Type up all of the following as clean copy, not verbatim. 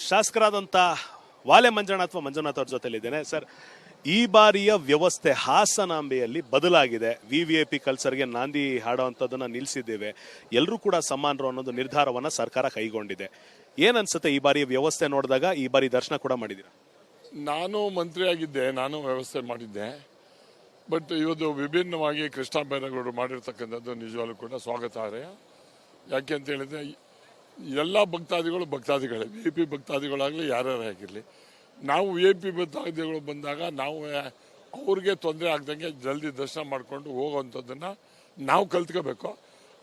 ಶಾಸಕರಾದಂಥ ವಾಲೆ ಮಂಜಣ್ಣ ಅಥವಾ ಮಂಜುನಾಥ್ ಅವ್ರ ಜೊತೆಲಿದ್ದೇನೆ ಸರ್. ಈ ಬಾರಿಯ ವ್ಯವಸ್ಥೆ ಹಾಸನಾಂಬೆಯಲ್ಲಿ ಬದಲಾಗಿದೆ. VVIP ಕಲ್ಚರ್ಗೆ ನಾಂದಿ ಹಾಡುವಂಥದ್ದನ್ನು ನಿಲ್ಲಿಸಿದ್ದೇವೆ, ಎಲ್ಲರೂ ಕೂಡ ಸಮಾನರು ಅನ್ನೋದು ನಿರ್ಧಾರವನ್ನು ಸರ್ಕಾರ ಕೈಗೊಂಡಿದೆ. ಏನನ್ಸುತ್ತೆ ಈ ಬಾರಿ ವ್ಯವಸ್ಥೆ ನೋಡಿದಾಗ? ಈ ಬಾರಿ ದರ್ಶನ ಕೂಡ ಮಾಡಿದ್ದೀರಾ? ನಾನು ಮಂತ್ರಿಯಾಗಿದ್ದೆ, ನಾನು ವ್ಯವಸ್ಥೆ ಮಾಡಿದ್ದೆ. ಬಟ್ ಇವತ್ತು ವಿಭಿನ್ನವಾಗಿ ಕೃಷ್ಣ ಬೈರೇಗೌಡರು ಮಾಡಿರ್ತಕ್ಕಂಥದ್ದು ನಿಜವಾಗ್ಲೂ ಕೂಡ ಸ್ವಾಗತಾರ್ಹ. ಯಾಕೆ ಅಂತ ಹೇಳಿದ್ರೆ ಎಲ್ಲ ಭಕ್ತಾದಿಗಳೇ, VIP ಭಕ್ತಾದಿಗಳಾಗಲಿ ಯಾರ್ಯಾರು ಆಗಿರಲಿ, ನಾವು VIP ಭಕ್ತಾದಿಗಳು ಬಂದಾಗ ನಾವು ಅವ್ರಿಗೆ ತೊಂದರೆ ಆಗ್ದಂಗೆ ಜಲ್ದಿ ದರ್ಶನ ಮಾಡಿಕೊಂಡು ಹೋಗೋವಂಥದ್ದನ್ನು ನಾವು ಕಲ್ತ್ಕೋಬೇಕು.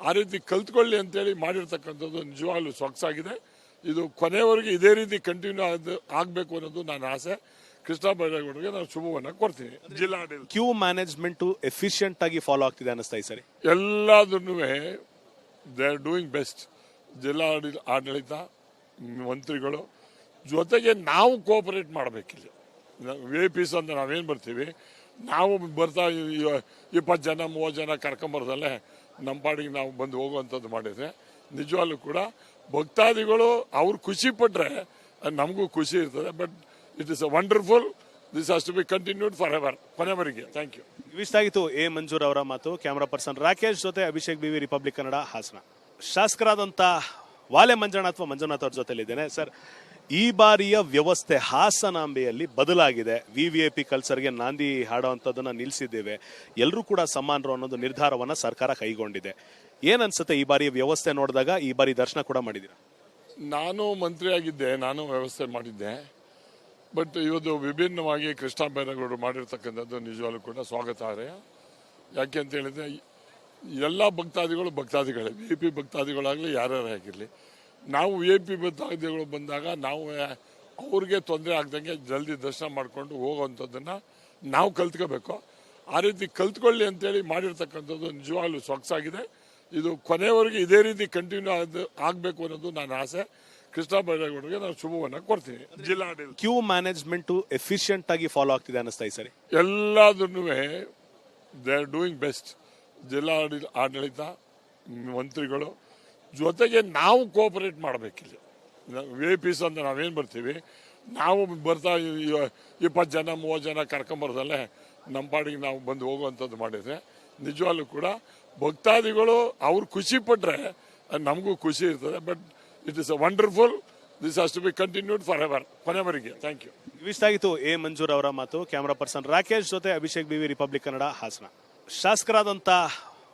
ಆ ರೀತಿ ಕಲ್ತ್ಕೊಳ್ಳಿ ಅಂತೇಳಿ ಮಾಡಿರ್ತಕ್ಕಂಥದ್ದು ನಿಜವಾಗ್ಲೂ ಸೊಗಸಾಗಿದೆ. ಇದು ಕೊನೆಯವರೆಗೆ ಇದೇ ರೀತಿ ಕಂಟಿನ್ಯೂ ಆಗಬೇಕು ಅನ್ನೋದು ನನ್ನ ಆಸೆ. ಕೃಷ್ಣ ಬೈರೇಗೌಡರಿಗೆ ನಾನು ಶುಭವನ್ನು ಕೊಡ್ತೀನಿ. ಜಿಲ್ಲಾಡಳಿತ ಕ್ಯೂ ಮ್ಯಾನೇಜ್ಮೆಂಟ್ ಎಫಿಷಿಯಂಟ್ ಆಗಿ ಫಾಲೋ ಆಗ್ತಿದೆ ಅನ್ನಿಸ್ತಾ ಈ ಸರಿ? ಎಲ್ಲದನ್ನೂ ದೇ ಆರ್ ಡೂಯಿಂಗ್ ಬೆಸ್ಟ್. ಜಿಲ್ಲಾ ಆಡಳಿತ, ಮಂತ್ರಿಗಳು ಜೊತೆಗೆ ನಾವು ಕೋಆಪರೇಟ್ ಮಾಡಬೇಕಿಲ್ಲ. VIPs ಅಂತ ನಾವೇನು ಬರ್ತೀವಿ, ನಾವು ಬರ್ತಾ 20 ಜನ 30 ಜನ ಕರ್ಕೊಂಬರ್ದಲ್ಲೇ ನಮ್ಮ ಪಾಡಿಗೆ ನಾವು ಬಂದು ಹೋಗುವಂಥದ್ದು ಮಾಡಿದರೆ ನಿಜವಾಗ್ಲೂ ಕೂಡ ಭಕ್ತಾದಿಗಳು ಅವ್ರು ಖುಷಿ ಪಟ್ಟರೆ ನಮಗೂ ಖುಷಿ ಇರ್ತದೆ. But it is a wonderful. This has to be continued for ever, ಕೊನೆವರೆಗೆ. Thank you. ಇಷ್ಟಾಗಿತ್ತು ಎ ಮಂಜೂರ್ ಅವರ ಮಾತು. ಕ್ಯಾಮರಾ ಪರ್ಸನ್ ರಾಕೇಶ್ ಜೊತೆ ಅಭಿಷೇಕ್ BV, ರಿಪಬ್ಲಿಕ್ ಕನ್ನಡ, ಹಾಸನ. ಶಾಸಕರಾದಂಥ ವಾಲೆ ಮಂಜಣ್ಣ ಅಥವಾ ಮಂಜುನಾಥ್ ಅವ್ರ ಜೊತೆಲಿದ್ದೇನೆ ಸರ್. ಈ ಬಾರಿಯ ವ್ಯವಸ್ಥೆ ಹಾಸನಾಂಬೆಯಲ್ಲಿ ಬದಲಾಗಿದೆ. VVIP ಕಲ್ಚರ್ಗೆ ನಾಂದಿ ಹಾಡುವಂಥದ್ದನ್ನು ನಿಲ್ಲಿಸಿದ್ದೇವೆ, ಎಲ್ಲರೂ ಕೂಡ ಸಮಾನರು ಅನ್ನೋದು ನಿರ್ಧಾರವನ್ನು ಸರ್ಕಾರ ಕೈಗೊಂಡಿದೆ. ಏನನ್ಸುತ್ತೆ ಈ ಬಾರಿ ವ್ಯವಸ್ಥೆ ನೋಡಿದಾಗ? ಈ ಬಾರಿ ದರ್ಶನ ಕೂಡ ಮಾಡಿದ್ದೀರಾ? ನಾನು ಮಂತ್ರಿಯಾಗಿದ್ದೆ, ನಾನು ವ್ಯವಸ್ಥೆ ಮಾಡಿದ್ದೆ. ಬಟ್ ಇವತ್ತು ವಿಭಿನ್ನವಾಗಿ ಕೃಷ್ಣ ಬೈರೇಗೌಡರು ಮಾಡಿರ್ತಕ್ಕಂಥದ್ದು ನಿಜವಾಗ್ಲೂ ಕೂಡ ಸ್ವಾಗತಾರ್ಹ. ಯಾಕೆ ಅಂತ ಹೇಳಿದ್ರೆ ಎಲ್ಲ ಭಕ್ತಾದಿಗಳೇ, VIP ಭಕ್ತಾದಿಗಳಾಗಲಿ ಯಾರ್ಯಾರು ಆಗಿರಲಿ, ನಾವು VIP ಭಕ್ತಾದಿಗಳು ಬಂದಾಗ ನಾವು ಅವ್ರಿಗೆ ತೊಂದರೆ ಆಗ್ದಂಗೆ ಜಲ್ದಿ ದರ್ಶನ ಮಾಡಿಕೊಂಡು ಹೋಗೋವಂಥದ್ದನ್ನು ನಾವು ಕಲ್ತ್ಕೋಬೇಕು. ಆ ರೀತಿ ಕಲ್ತ್ಕೊಳ್ಳಿ ಅಂತೇಳಿ ಮಾಡಿರ್ತಕ್ಕಂಥದ್ದು ನಿಜವಾಗ್ಲೂ ಸೊಗಸಾಗಿದೆ. ಇದು ಕೊನೆಯವರೆಗೆ ಇದೇ ರೀತಿ ಕಂಟಿನ್ಯೂ ಆಗಬೇಕು ಅನ್ನೋದು ನನ್ನ ಆಸೆ. ಕೃಷ್ಣ ಬೈರೇಗೌಡರಿಗೆ ನಾನು ಶುಭವನ್ನು ಕೊಡ್ತೀನಿ. ಜಿಲ್ಲಾಡಳಿತ ಕ್ಯೂ ಮ್ಯಾನೇಜ್ಮೆಂಟ್ ಎಫಿಷಿಯಂಟ್ ಆಗಿ ಫಾಲೋ ಆಗ್ತಿದೆ ಅನ್ನಿಸ್ತಾ ಈ ಸರಿ? ಎಲ್ಲದನ್ನೂ ದೇ ಆರ್ ಡೂಯಿಂಗ್ ಬೆಸ್ಟ್. ಜಿಲ್ಲಾ ಆಡಳಿತ, ಮಂತ್ರಿಗಳು ಜೊತೆಗೆ ನಾವು ಕೋಆಪರೇಟ್ ಮಾಡಬೇಕಿಲ್ಲ. VIPs ಅಂತ ನಾವೇನು ಬರ್ತೀವಿ, ನಾವು ಬರ್ತಾ 20 ಜನ 30 ಜನ ಕರ್ಕೊಂಬರ್ದಲ್ಲೇ ನಮ್ಮ ಪಾಡಿಗೆ ನಾವು ಬಂದು ಹೋಗುವಂಥದ್ದು ಮಾಡಿದರೆ ನಿಜವಾಗ್ಲೂ ಕೂಡ ಭಕ್ತಾದಿಗಳು ಅವ್ರು ಖುಷಿ ಪಟ್ಟರೆ ನಮಗೂ ಖುಷಿ ಇರ್ತದೆ. But it is a wonderful. This has to be continued for ever, ಕೊನೆವರೆಗೆ. Thank you. ಇಷ್ಟಾಗಿತ್ತು ಎ ಮಂಜೂರ್ ಅವರ ಮಾತು. ಕ್ಯಾಮರಾ ಪರ್ಸನ್ ರಾಕೇಶ್ ಜೊತೆ ಅಭಿಷೇಕ್ BV, ರಿಪಬ್ಲಿಕ್ ಕನ್ನಡ, ಹಾಸನ. ಶಾಸಕರಾದಂಥ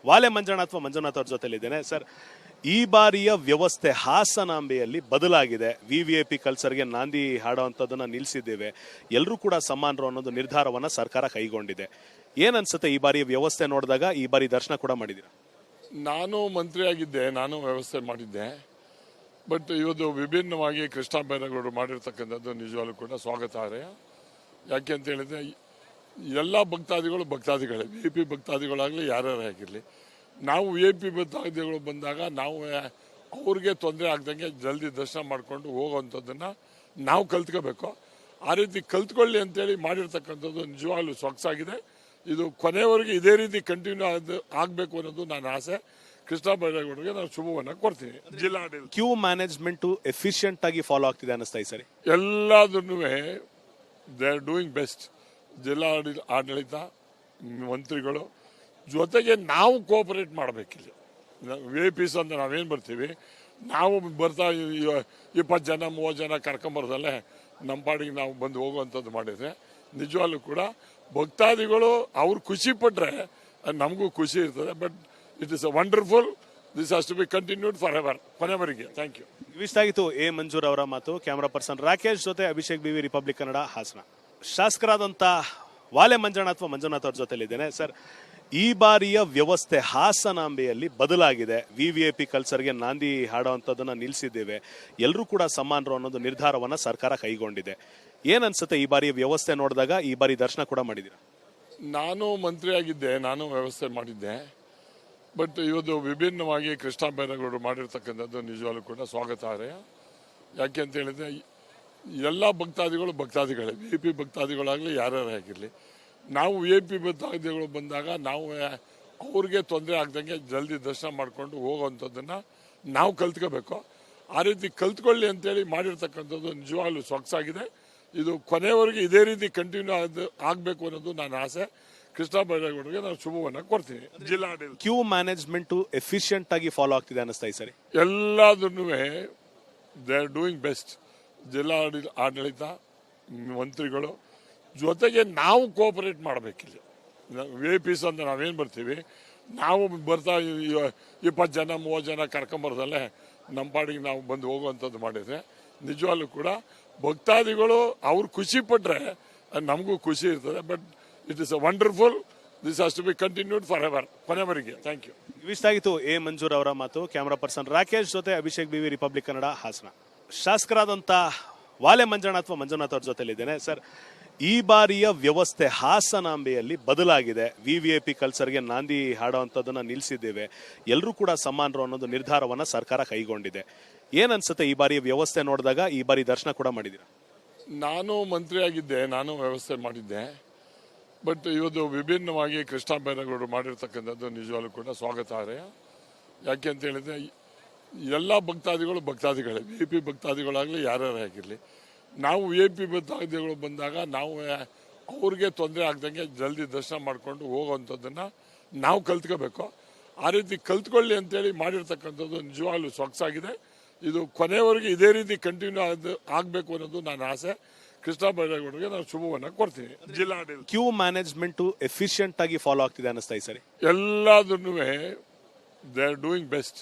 ವಾಲೆ ಮಂಜಣ್ಣ ಅಥವಾ ಮಂಜುನಾಥ್ ಅವ್ರ ಜೊತೆಲಿದ್ದೇನೆ ಸರ್. ಈ ಬಾರಿಯ ವ್ಯವಸ್ಥೆ ಹಾಸನಾಂಬೆಯಲ್ಲಿ ಬದಲಾಗಿದೆ. VVIP ಕಲ್ಚರ್ಗೆ ನಾಂದಿ ಹಾಡುವಂಥದ್ದನ್ನು ನಿಲ್ಲಿಸಿದ್ದೇವೆ, ಎಲ್ಲರೂ ಕೂಡ ಸಮಾನರು ಅನ್ನೋದು ನಿರ್ಧಾರವನ್ನು ಸರ್ಕಾರ ಕೈಗೊಂಡಿದೆ. ಏನನ್ಸುತ್ತೆ ಈ ಬಾರಿ ವ್ಯವಸ್ಥೆ ನೋಡಿದಾಗ? ಈ ಬಾರಿ ದರ್ಶನ ಕೂಡ ಮಾಡಿದ್ದೀರಾ? ನಾನು ಮಂತ್ರಿಯಾಗಿದ್ದೆ, ನಾನು ವ್ಯವಸ್ಥೆ ಮಾಡಿದ್ದೆ. ಬಟ್ ಇವತ್ತು ವಿಭಿನ್ನವಾಗಿ ಕೃಷ್ಣ ಬೈರೇಗೌಡರು ಮಾಡಿರ್ತಕ್ಕಂಥದ್ದು ನಿಜವಾಗ್ಲೂ ಕೂಡ ಸ್ವಾಗತಾರ್ಹ. ಯಾಕೆ ಅಂತ ಹೇಳಿದ್ರೆ ಎಲ್ಲ ಭಕ್ತಾದಿಗಳೇ, VIP ಭಕ್ತಾದಿಗಳಾಗಲಿ ಯಾರ್ಯಾರು ಆಗಿರಲಿ, ನಾವು VIP ಭಕ್ತಾದಿಗಳು ಬಂದಾಗ ನಾವು ಅವ್ರಿಗೆ ತೊಂದರೆ ಆಗ್ದಂಗೆ ಜಲ್ದಿ ದರ್ಶನ ಮಾಡಿಕೊಂಡು ಹೋಗೋವಂಥದ್ದನ್ನು ನಾವು ಕಲ್ತ್ಕೋಬೇಕು. ಆ ರೀತಿ ಕಲ್ತ್ಕೊಳ್ಳಿ ಅಂತೇಳಿ ಮಾಡಿರ್ತಕ್ಕಂಥದ್ದು ನಿಜವಾಗ್ಲೂ ಸೊಗಸಾಗಿದೆ. ಇದು ಕೊನೆಯವರೆಗೆ ಇದೇ ರೀತಿ ಕಂಟಿನ್ಯೂ ಆಗಬೇಕು ಅನ್ನೋದು ನನ್ನ ಆಸೆ. ಕೃಷ್ಣ ಬೈರೇಗೌಡರಿಗೆ ನಾನು ಶುಭವನ್ನು ಕೊಡ್ತೀನಿ. ಜಿಲ್ಲಾಡಳಿತ ಕ್ಯೂ ಮ್ಯಾನೇಜ್ಮೆಂಟ್ ಎಫಿಷಿಯಂಟ್ ಆಗಿ ಫಾಲೋ ಆಗ್ತಿದೆ ಅನ್ನಿಸ್ತಾ ಈ ಸರಿ? ಎಲ್ಲದನ್ನೂ ದೇ ಆರ್ ಡೂಯಿಂಗ್ ಬೆಸ್ಟ್. ಜಿಲ್ಲಾ ಆಡಳಿತ, ಮಂತ್ರಿಗಳು ಜೊತೆಗೆ ನಾವು ಕೋಆಪರೇಟ್ ಮಾಡಬೇಕಿಲ್ಲ. VIPs ಅಂತ ನಾವೇನು ಬರ್ತೀವಿ, ನಾವು ಬರ್ತಾ 20 ಜನ 30 ಜನ ಕರ್ಕೊಂಬರ್ದಲ್ಲೇ ನಮ್ಮ ಪಾಡಿಗೆ ನಾವು ಬಂದು ಹೋಗುವಂಥದ್ದು ಮಾಡಿದರೆ ನಿಜವಾಗ್ಲೂ ಕೂಡ ಭಕ್ತಾದಿಗಳು ಅವ್ರು ಖುಷಿ ಪಟ್ಟರೆ ನಮಗೂ ಖುಷಿ ಇರ್ತದೆ. But it is a wonderful. This has to be continued for ever, ಕೊನೆವರೆಗೆ. Thank you. ಇಷ್ಟಾಗಿತ್ತು ಎ ಮಂಜೂರ್ ಅವರ ಮಾತು. ಕ್ಯಾಮರಾ ಪರ್ಸನ್ ರಾಕೇಶ್ ಜೊತೆ ಅಭಿಷೇಕ್ BV, ರಿಪಬ್ಲಿಕ್ ಕನ್ನಡ, ಹಾಸನ. ಶಾಸಕರಾದಂಥ ವಾಲೆ ಮಂಜಣ್ಣ ಅಥವಾ ಮಂಜುನಾಥ್ ಅವ್ರ ಜೊತೆಲಿದ್ದೇನೆ ಸರ್. ಈ ಬಾರಿಯ ವ್ಯವಸ್ಥೆ ಹಾಸನಾಂಬೆಯಲ್ಲಿ ಬದಲಾಗಿದೆ. VVIP ಕಲ್ಚರ್ಗೆ ನಾಂದಿ ಹಾಡುವಂಥದ್ದನ್ನು ನಿಲ್ಲಿಸಿದ್ದೇವೆ, ಎಲ್ಲರೂ ಕೂಡ ಸಮಾನರು ಅನ್ನೋದು ನಿರ್ಧಾರವನ್ನು ಸರ್ಕಾರ ಕೈಗೊಂಡಿದೆ. ಏನನ್ಸುತ್ತೆ ಈ ಬಾರಿ ವ್ಯವಸ್ಥೆ ನೋಡಿದಾಗ? ಈ ಬಾರಿ ದರ್ಶನ ಕೂಡ ಮಾಡಿದ್ದೀರಾ? ನಾನು ಮಂತ್ರಿಯಾಗಿದ್ದೆ, ನಾನು ವ್ಯವಸ್ಥೆ ಮಾಡಿದ್ದೆ. ಬಟ್ ಇವತ್ತು ವಿಭಿನ್ನವಾಗಿ ಕೃಷ್ಣ ಬೈರೇಗೌಡರು ಮಾಡಿರ್ತಕ್ಕಂಥದ್ದು ನಿಜವಾಗ್ಲೂ ಕೂಡ ಸ್ವಾಗತಾರ್ಹ. ಯಾಕೆ ಅಂತ ಹೇಳಿದ್ರೆ ಎಲ್ಲ ಭಕ್ತಾದಿಗಳೇ, VIP ಭಕ್ತಾದಿಗಳಾಗಲಿ ಯಾರ್ಯಾರು ಆಗಿರಲಿ, ನಾವು VIP ಭಕ್ತಾದಿಗಳು ಬಂದಾಗ ನಾವು ಅವ್ರಿಗೆ ತೊಂದರೆ ಆಗ್ದಂಗೆ ಜಲ್ದಿ ದರ್ಶನ ಮಾಡಿಕೊಂಡು ಹೋಗೋವಂಥದ್ದನ್ನು ನಾವು ಕಲ್ತ್ಕೋಬೇಕು. ಆ ರೀತಿ ಕಲ್ತ್ಕೊಳ್ಳಿ ಅಂತೇಳಿ ಮಾಡಿರ್ತಕ್ಕಂಥದ್ದು ನಿಜವಾಗ್ಲೂ ಸೊಗಸಾಗಿದೆ. ಇದು ಕೊನೆವರೆಗೆ ಇದೇ ರೀತಿ ಕಂಟಿನ್ಯೂ ಆಗಬೇಕು ಅನ್ನೋದು ನನ್ನ ಆಸೆ. ಕೃಷ್ಣ ಬೈರೇಗೌಡರಿಗೆ ನಾನು ಶುಭವನ್ನ ಕೊಡ್ತೀನಿ. ಜಿಲ್ಲಾಡಳಿತ ಕ್ಯೂ ಮ್ಯಾನೇಜ್ಮೆಂಟ್ ಎಫಿಷಿಯಂಟ್ ಆಗಿ ಫಾಲೋ ಆಗ್ತಿದೆ ಅನಿಸ್ತಾ ಈ ಸರಿ. ಎಲ್ಲದನ್ನೂ ದೇ ಆರ್ ಡೂಯಿಂಗ್ ಬೆಸ್ಟ್. ಆಡಳಿತ ಮಂತ್ರಿಗಳು ಜೊತೆಗೆ ನಾವು ಕೋಆಪರೇಟ್ ಮಾಡಬೇಕಿಲ್ಲ. VIP ಅಂತ ನಾವೇನು ಬರ್ತೀವಿ, ನಾವು ಬರ್ತಾ 20 ಜನ 30 ಜನ ಕರ್ಕೊಂಬರ್ದಲ್ಲೇ ನಮ್ಮ ಪಾಡಿಗೆ ನಾವು ಬಂದು ಹೋಗುವಂಥದ್ದು ಮಾಡಿದರೆ ನಿಜವಾಗ್ಲೂ ಕೂಡ ಭಕ್ತಾದಿಗಳು ಅವ್ರು ಖುಷಿ ಪಟ್ಟರೆ ನಮಗೂ ಖುಷಿ ಇರ್ತದೆ. But it is a wonderful. This has to be continued for ever, ಕೊನೆವರೆಗೆ. Thank you. ಇಷ್ಟಾಗಿತ್ತು ಎ ಮಂಜೂರ್ ಅವರ ಮಾತು. ಕ್ಯಾಮರಾ ಪರ್ಸನ್ ರಾಕೇಶ್ ಜೊತೆ ಅಭಿಷೇಕ್ BV, ರಿಪಬ್ಲಿಕ್ ಕನ್ನಡ, ಹಾಸನ. ಶಾಸಕರಾದಂಥ ವಾಲೆ ಮಂಜಣ್ಣ ಅಥವಾ ಮಂಜುನಾಥ್ ಅವ್ರ ಜೊತೆಲಿದ್ದೇನೆ. ಸರ್, ಈ ಬಾರಿಯ ವ್ಯವಸ್ಥೆ ಹಾಸನಾಂಬೆಯಲ್ಲಿ ಬದಲಾಗಿದೆ. VVIP ಕಲ್ಚರ್ಗೆ ನಾಂದಿ ಹಾಡುವಂಥದ್ದನ್ನು ನಿಲ್ಲಿಸಿದ್ದೇವೆ, ಎಲ್ಲರೂ ಕೂಡ ಸಮಾನರು ಅನ್ನೋದು ನಿರ್ಧಾರವನ್ನ ಸರ್ಕಾರ ಕೈಗೊಂಡಿದೆ. ಏನನ್ಸುತ್ತೆ ಈ ಬಾರಿಯ ವ್ಯವಸ್ಥೆ ನೋಡಿದಾಗ? ಈ ಬಾರಿ ದರ್ಶನ ಕೂಡ ಮಾಡಿದ್ದೀರಾ? ನಾನು ಮಂತ್ರಿಯಾಗಿದ್ದೆ, ನಾನು ವ್ಯವಸ್ಥೆ ಮಾಡಿದ್ದೆ. ಬಟ್ ಇವತ್ತು ವಿಭಿನ್ನವಾಗಿ ಕೃಷ್ಣ ಬೈರೇಗೌಡರು ಮಾಡಿರ್ತಕ್ಕಂಥದ್ದು ನಿಜವಾಗ್ಲೂ ಕೂಡ ಸ್ವಾಗತಾರ್ಹ. ಯಾಕೆ ಅಂತ ಹೇಳಿದ್ರೆ ಎಲ್ಲ ಭಕ್ತಾದಿಗಳೇ, VIP ಭಕ್ತಾದಿಗಳಾಗಲಿ ಯಾರ್ಯಾರೇ ಆಗಿರಲಿ, ನಾವು VIP ಭಕ್ತಾದಿಗಳು ಬಂದಾಗ ನಾವು ಅವ್ರಿಗೆ ತೊಂದರೆ ಆಗ್ದಂಗೆ ಜಲ್ದಿ ದರ್ಶನ ಮಾಡಿಕೊಂಡು ಹೋಗೋವಂಥದ್ದನ್ನು ನಾವು ಕಲ್ತ್ಕೋಬೇಕು. ಆ ರೀತಿ ಕಲ್ತ್ಕೊಳ್ಳಿ ಅಂತೇಳಿ ಮಾಡಿರ್ತಕ್ಕಂಥದ್ದು ನಿಜವಾಗ್ಲೂ ಸೊಗಸಾಗಿದೆ. ಇದು ಕೊನೆವರೆಗೆ ಇದೇ ರೀತಿ ಕಂಟಿನ್ಯೂ ಆಗಬೇಕು ಅನ್ನೋದು ನನ್ನ ಆಸೆ. ಕೃಷ್ಣ ಬೈರೇಗೌಡರಿಗೆ ನಾನು ಶುಭವನ್ನ ಕೊಡ್ತೀನಿ. ಜಿಲ್ಲಾಡಳಿತ ಕ್ಯೂ ಮ್ಯಾನೇಜ್ಮೆಂಟ್ ಎಫಿಷಿಯಂಟ್ ಆಗಿ ಫಾಲೋ ಆಗ್ತಿದೆ ಅನಿಸ್ತಾ ಈ ಸರಿ. ಎಲ್ಲದನ್ನೂ ದೇ ಆರ್ ಡೂಯಿಂಗ್ ಬೆಸ್ಟ್.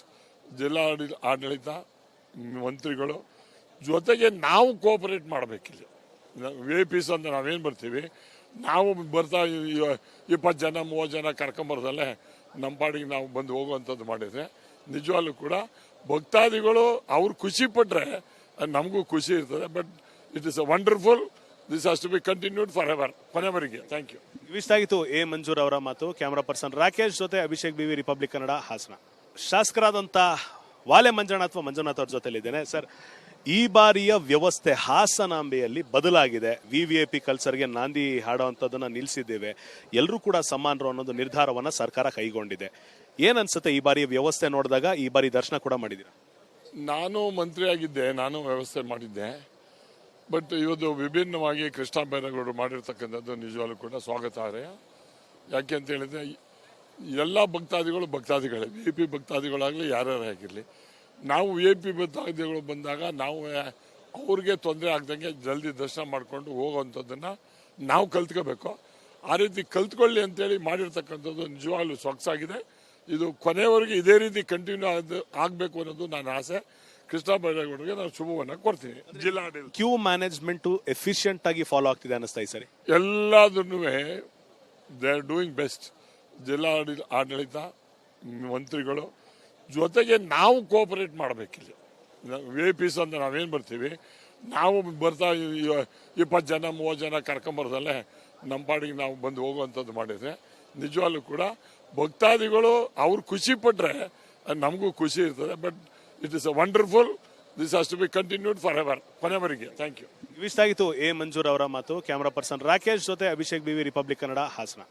ಆಡಳಿತ ಮಂತ್ರಿಗಳು ಜೊತೆಗೆ ನಾವು ಕೋಆಪರೇಟ್ ಮಾಡಬೇಕಿಲ್ಲ. VIP ಅಂತ ನಾವೇನು ಬರ್ತೀವಿ, ನಾವು ಬರ್ತಾ 20 ಜನ 30 ಜನ ಕರ್ಕೊಂಬರ್ದಲ್ಲೇ ನಮ್ಮ ಪಾಡಿಗೆ ನಾವು ಬಂದು ಹೋಗುವಂಥದ್ದು ಮಾಡಿದರೆ ನಿಜವಾಗ್ಲೂ ಕೂಡ ಭಕ್ತಾದಿಗಳು ಅವ್ರು ಖುಷಿ ಪಟ್ಟರೆ ನಮಗೂ ಖುಷಿ ಇರ್ತದೆ. But it is a wonderful. This has to be continued for ever, ಕೊನೆವರೆಗೆ. Thank you. ಇಷ್ಟಾಗಿತ್ತು ಎ ಮಂಜೂರ್ ಅವರ ಮಾತು. ಕ್ಯಾಮರಾ ಪರ್ಸನ್ ರಾಕೇಶ್ ಜೊತೆ ಅಭಿಷೇಕ್ BV, ರಿಪಬ್ಲಿಕ್ ಕನ್ನಡ, ಹಾಸನ. ಶಾಸಕರಾದಂಥ ವಾಲೆ ಮಂಜಣ್ಣ ಅಥವಾ ಮಂಜುನಾಥ್ ಅವ್ರ ಜೊತೆಲಿದ್ದೇನೆ. ಸರ್, ಈ ಬಾರಿಯ ವ್ಯವಸ್ಥೆ ಹಾಸನಾಂಬೆಯಲ್ಲಿ ಬದಲಾಗಿದೆ. VVIP ಕಲ್ಚರ್ಗೆ ನಾಂದಿ ಹಾಡುವಂಥದ್ದನ್ನು ನಿಲ್ಲಿಸಿದ್ದೇವೆ, ಎಲ್ಲರೂ ಕೂಡ ಸಮಾನರು ಅನ್ನೋದು ನಿರ್ಧಾರವನ್ನ ಸರ್ಕಾರ ಕೈಗೊಂಡಿದೆ. ಏನನ್ಸುತ್ತೆ ಈ ಬಾರಿಯ ವ್ಯವಸ್ಥೆ ನೋಡಿದಾಗ? ಈ ಬಾರಿ ದರ್ಶನ ಕೂಡ ಮಾಡಿದ್ದೀರಾ? ನಾನು ಮಂತ್ರಿಯಾಗಿದ್ದೆ, ನಾನು ವ್ಯವಸ್ಥೆ ಮಾಡಿದ್ದೆ. ಬಟ್ ಇವತ್ತು ವಿಭಿನ್ನವಾಗಿ ಕೃಷ್ಣ ಬೈರೇಗೌಡರು ಮಾಡಿರ್ತಕ್ಕಂಥದ್ದು ನಿಜವಾಗ್ಲೂ ಕೂಡ ಸ್ವಾಗತಾರ್ಹ. ಯಾಕೆ ಅಂತ ಹೇಳಿದ್ರೆ ಎಲ್ಲ ಭಕ್ತಾದಿಗಳೇ, VIP ಭಕ್ತಾದಿಗಳಾಗಲಿ ಯಾರ್ಯಾರೇ ಆಗಿರಲಿ, ನಾವು VIP ಭಕ್ತಾದಿಗಳು ಬಂದಾಗ ನಾವು ಅವ್ರಿಗೆ ತೊಂದರೆ ಆಗ್ದಂಗೆ ಜಲ್ದಿ ದರ್ಶನ ಮಾಡಿಕೊಂಡು ಹೋಗೋವಂಥದ್ದನ್ನು ನಾವು ಕಲ್ತ್ಕೋಬೇಕು. ಆ ರೀತಿ ಕಲ್ತ್ಕೊಳ್ಳಿ ಅಂತೇಳಿ ಮಾಡಿರ್ತಕ್ಕಂಥದ್ದು ನಿಜವಾಗ್ಲೂ ಸೊಗಸಾಗಿದೆ. ಇದು ಕೊನೆವರೆಗೆ ಇದೇ ರೀತಿ ಕಂಟಿನ್ಯೂ ಆಗಬೇಕು ಅನ್ನೋದು ನನ್ನ ಆಸೆ. ಕೃಷ್ಣ ಬೈರೇಗೌಡರಿಗೆ ನಾನು ಶುಭವನ್ನ ಕೊಡ್ತೀನಿ. ಜಿಲ್ಲಾಡಳಿತ ಕ್ಯೂ ಮ್ಯಾನೇಜ್ಮೆಂಟ್ ಎಫಿಷಿಯಂಟ್ ಆಗಿ ಫಾಲೋ ಆಗ್ತಿದೆ ಅನಿಸ್ತಾ ಈ ಸರಿ. ಎಲ್ಲದನ್ನೂ ದೇ ಆರ್ ಡೂಯಿಂಗ್ ಬೆಸ್ಟ್. ಆಡಳಿತ ಮಂತ್ರಿಗಳು ಜೊತೆಗೆ ನಾವು ಕೋಆಪರೇಟ್ ಮಾಡಬೇಕಿಲ್ಲ. VIP ಅಂತ ನಾವೇನು ಬರ್ತೀವಿ, ನಾವು ಬರ್ತಾ 20 ಜನ 30 ಜನ ಕರ್ಕೊಂಬರ್ದಲ್ಲೇ ನಮ್ಮ ಪಾಡಿಗೆ ನಾವು ಬಂದು ಹೋಗುವಂಥದ್ದು ಮಾಡಿದರೆ ನಿಜವಾಗ್ಲೂ ಕೂಡ ಭಕ್ತಾದಿಗಳು ಅವ್ರು ಖುಷಿ ಪಟ್ಟರೆ ನಮಗೂ ಖುಷಿ ಇರ್ತದೆ. But it is a wonderful. This has to be continued for ever, ಕೊನೆವರೆಗೆ. Thank you. ಇಷ್ಟಾಗಿತ್ತು ಎ ಮಂಜೂರ್ ಅವರ ಮಾತು. ಕ್ಯಾಮರಾ ಪರ್ಸನ್ ರಾಕೇಶ್ ಜೊತೆ ಅಭಿಷೇಕ್ BV, ರಿಪಬ್ಲಿಕ್ ಕನ್ನಡ, ಹಾಸನ.